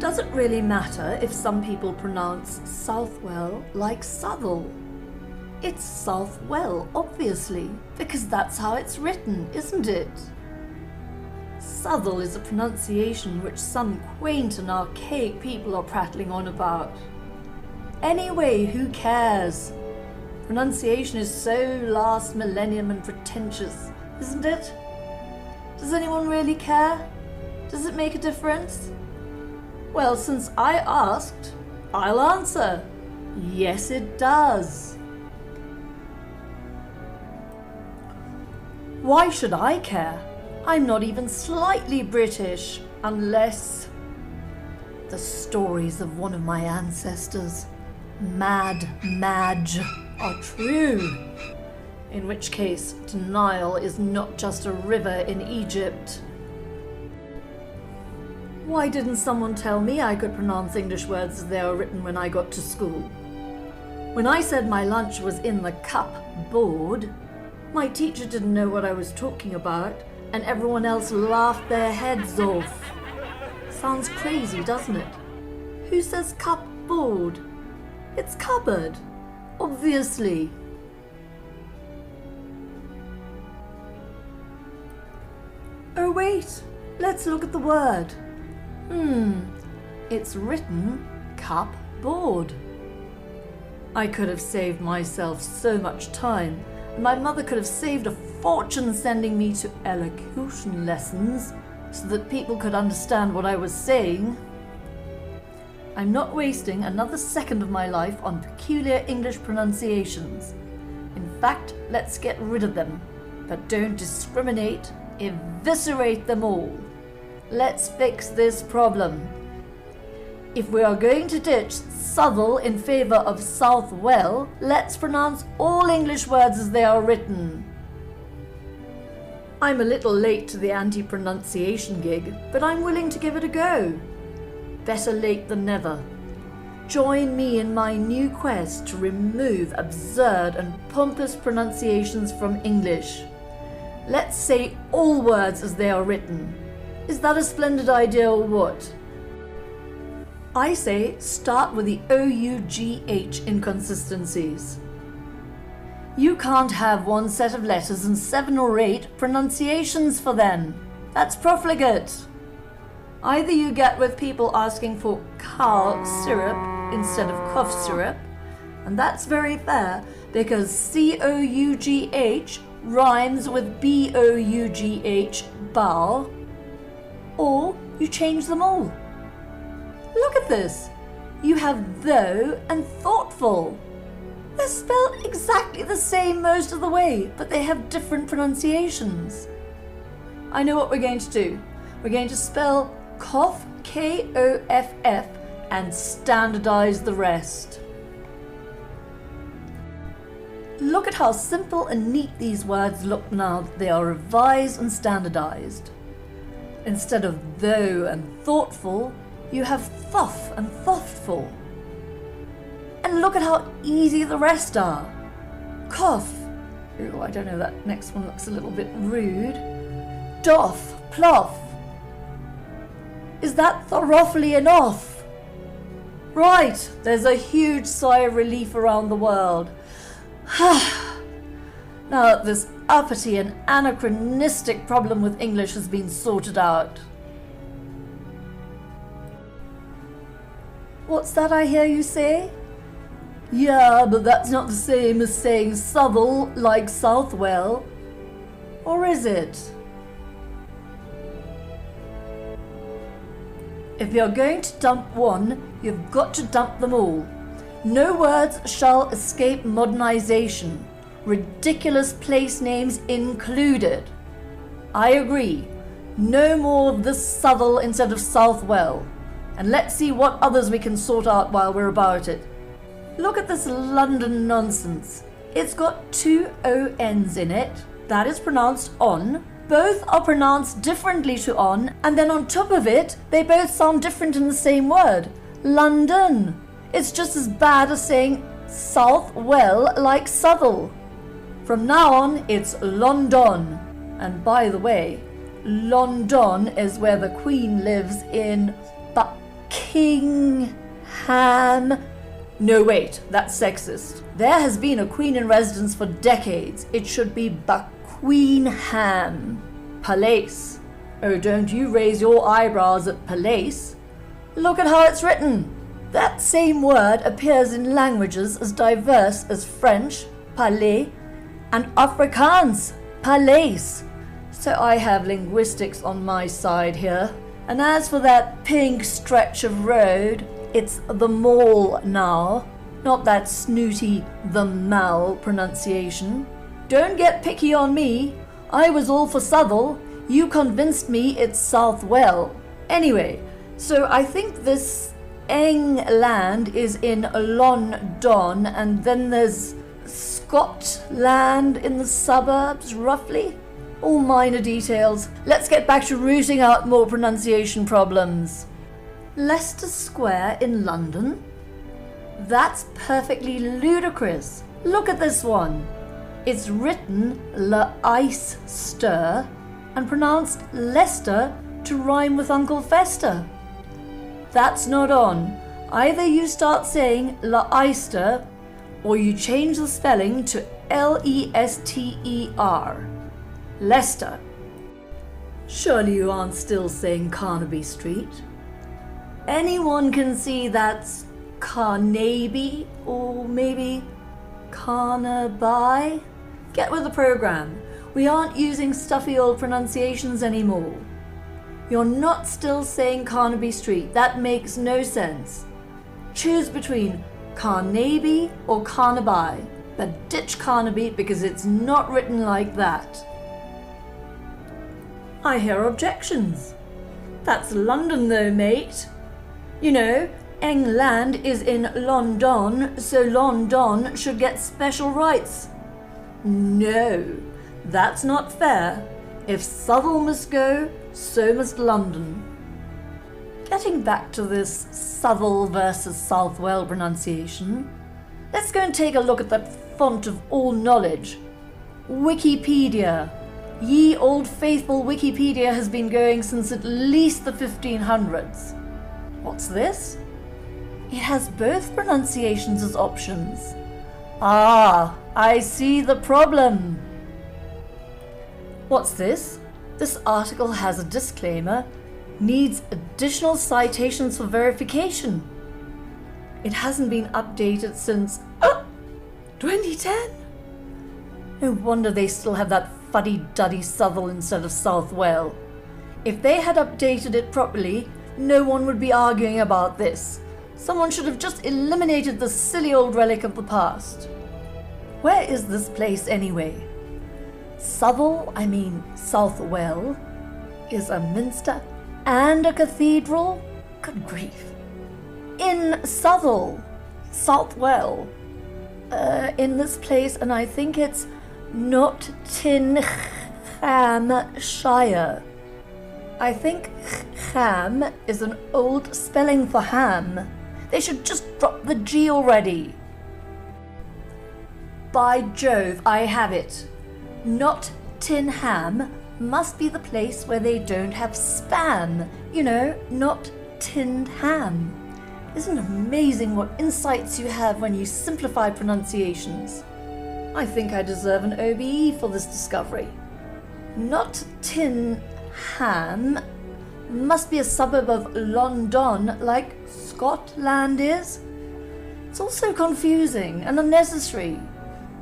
Does it really matter if some people pronounce Southwell like Southwell? It's Southwell, obviously, because that's how it's written, isn't it? Southwell is a pronunciation which some quaint and archaic people are prattling on about. Anyway, who cares? Pronunciation is so last millennium and pretentious, isn't it? Does anyone really care? Does it make a difference? Well, since I asked, I'll answer. Yes, it does. Why should I care? I'm not even slightly British, unless the stories of one of my ancestors, Mad Madge, are true. In which case, the Nile is not just a river in Egypt. Why didn't someone tell me I could pronounce English words as they are written when I got to school? When I said my lunch was in the cupboard, my teacher didn't know what I was talking about, and everyone else laughed their heads off. Sounds crazy, doesn't it? Who says cupboard? It's cupboard, obviously. Oh wait, let's look at the word. It's written cupboard. I could have saved myself so much time, and my mother could have saved a fortune sending me to elocution lessons so that people could understand what I was saying. I'm not wasting another second of my life on peculiar English pronunciations. In fact, let's get rid of them, but don't discriminate, eviscerate them all. Let's fix this problem. If we are going to ditch Southwell in favour of Southwell, let's pronounce all English words as they are written. I'm a little late to the anti-pronunciation gig, but I'm willing to give it a go. Better late than never. Join me in my new quest to remove absurd and pompous pronunciations from English. Let's say all words as they are written. Is that a splendid idea or what? I say start with the ough inconsistencies. You can't have one set of letters and 7 or 8 pronunciations for them. That's profligate. Either you get with people asking for cow syrup instead of cough syrup, and that's very fair because cough rhymes with bough, bow, or you change them all. Look at this. You have though and thoughtful. They're spelled exactly the same most of the way, but they have different pronunciations. I know what we're going to do. We're going to spell koff, Koff, and standardize the rest. Look at how simple and neat these words look now that they are revised and standardized. Instead of though and thoughtful, you have though and thoughtful. And look at how easy the rest are. Koff. Ooh, I don't know, that next one looks a little bit rude. Doff, plough. Is that thoroughly enough? Right, there's a huge sigh of relief around the world. Now that this uppity and anachronistic problem with English has been sorted out. What's that I hear you say? Yeah, but that's not the same as saying Southwell like Southwell. Or is it? If you're going to dump one, you've got to dump them all. No words shall escape modernization, ridiculous place names included. I agree. No more of this Southwell instead of Southwell. And let's see what others we can sort out while we're about it. Look at this London nonsense. It's got 2 ONs in it. That is pronounced on. Both are pronounced differently to on, and then on top of it, they both sound different in the same word. London. It's just as bad as saying Southwell like Southwell. From now on, it's London. And by the way, London is where the Queen lives in Buckingham. Buckingham. No, wait, that's sexist. There has been a queen in residence for decades. It should be Buckingham Palace. Oh, don't you raise your eyebrows at Palace. Look at how it's written. That same word appears in languages as diverse as French, palais, and Afrikaans, palace. So I have linguistics on my side here. And as for that pink stretch of road, it's the Mall now, not that snooty the Mall pronunciation. Don't get picky on me. I was all for Southwell. You convinced me it's Southwell. Anyway, so I think this England is in London, and then there's Scotland in the suburbs, roughly. All minor details. Let's get back to rooting out more pronunciation problems. Leicester Square in London? That's perfectly ludicrous. Look at this one. It's written Leicester and pronounced Leicester to rhyme with Uncle Fester. That's not on. Either you start saying Leicester or you change the spelling to Lester. Leicester. Surely you aren't still saying Carnaby Street? Anyone can see that's Carnaby or maybe Carnaby? Get with the program. We aren't using stuffy old pronunciations anymore. You're not still saying Carnaby Street. That makes no sense. Choose between Carnaby or Carnaby, but ditch Carnaby because it's not written like that. I hear objections. That's London though, mate. You know, England is in London, so London should get special rights. No, that's not fair. If Southwell must go, so must London. Getting back to this Southwell versus Southwell pronunciation, let's go and take a look at that font of all knowledge. Wikipedia. Ye old faithful Wikipedia has been going since at least the 1500s. What's this? It has both pronunciations as options. Ah, I see the problem. What's this? This article has a disclaimer. Needs additional citations for verification. It hasn't been updated since 2010. No wonder they still have that fuddy-duddy Southwell instead of Southwell. If they had updated it properly, no one would be arguing about this. Someone should have just eliminated the silly old relic of the past. Where is this place anyway? Southwell is a minster and a cathedral? Good grief. In Southwell, in this place, and I think it's Nottinghamshire. I think ham is an old spelling for ham. They should just drop the G already. By Jove, I have it. Nottingham must be the place where they don't have spam. You know, not tinned ham. Isn't it amazing what insights you have when you simplify pronunciations? I think I deserve an OBE for this discovery. Nottingham must be a suburb of London, like Scotland is. It's also confusing and unnecessary.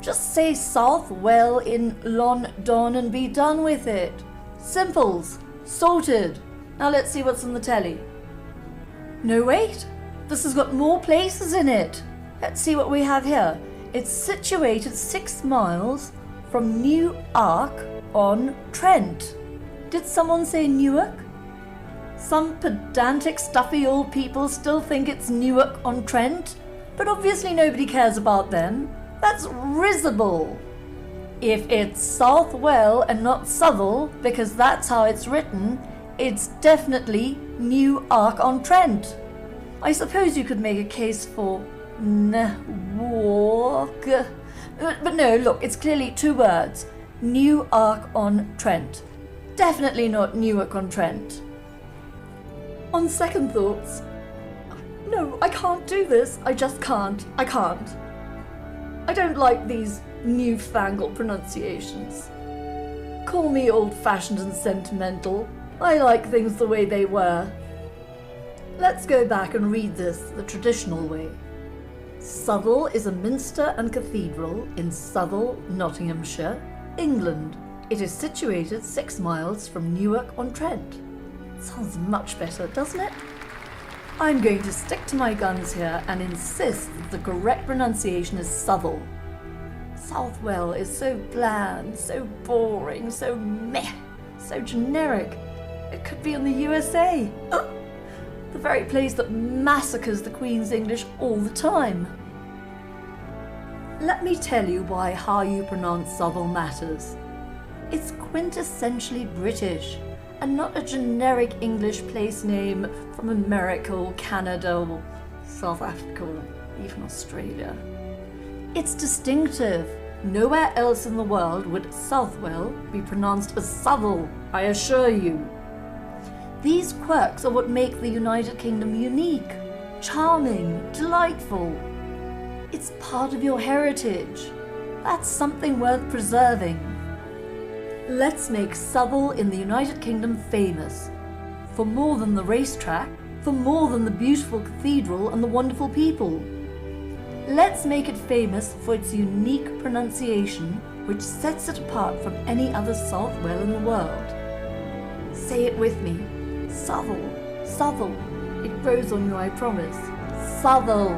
Just say Southwell in London and be done with it. Simples. Sorted. Now let's see what's on the telly. No, wait. This has got more places in it. Let's see what we have here. It's situated 6 miles from Newark-on Trent. Did someone say Newark? Some pedantic, stuffy old people still think it's Newark-on Trent, but obviously nobody cares about them. That's risible. If it's Southwell and not Southwell, because that's how it's written, it's definitely Newark-on Trent. I suppose you could make a case for Newark. But no, look, it's clearly 2 words. Newark-on Trent. Definitely not Newark-on Trent. On second thoughts, No, I can't do this. I just can't. I can't. I don't like these newfangled pronunciations. Call me old-fashioned and sentimental. I like things the way they were. Let's go back and read this the traditional way. Southwell is a minster and cathedral in Southwell, Nottinghamshire, England. It is situated 6 miles from Newark-on Trent. Sounds much better, doesn't it? I'm going to stick to my guns here and insist that the correct pronunciation is Southwell. Southwell is so bland, so boring, so meh, so generic. It could be in the USA. The very place that massacres the Queen's English all the time. Let me tell you why how you pronounce Southwell matters. It's quintessentially British, and not a generic English place name from America or Canada or South Africa or even Australia. It's distinctive. Nowhere else in the world would Southwell be pronounced as Southwell, I assure you. These quirks are what make the United Kingdom unique, charming, delightful. It's part of your heritage. That's something worth preserving. Let's make Southwell in the United Kingdom famous. For more than the racetrack, for more than the beautiful cathedral and the wonderful people. Let's make it famous for its unique pronunciation, which sets it apart from any other Southwell in the world. Say it with me. Southwell, Southwell. It grows on you, I promise. Southwell.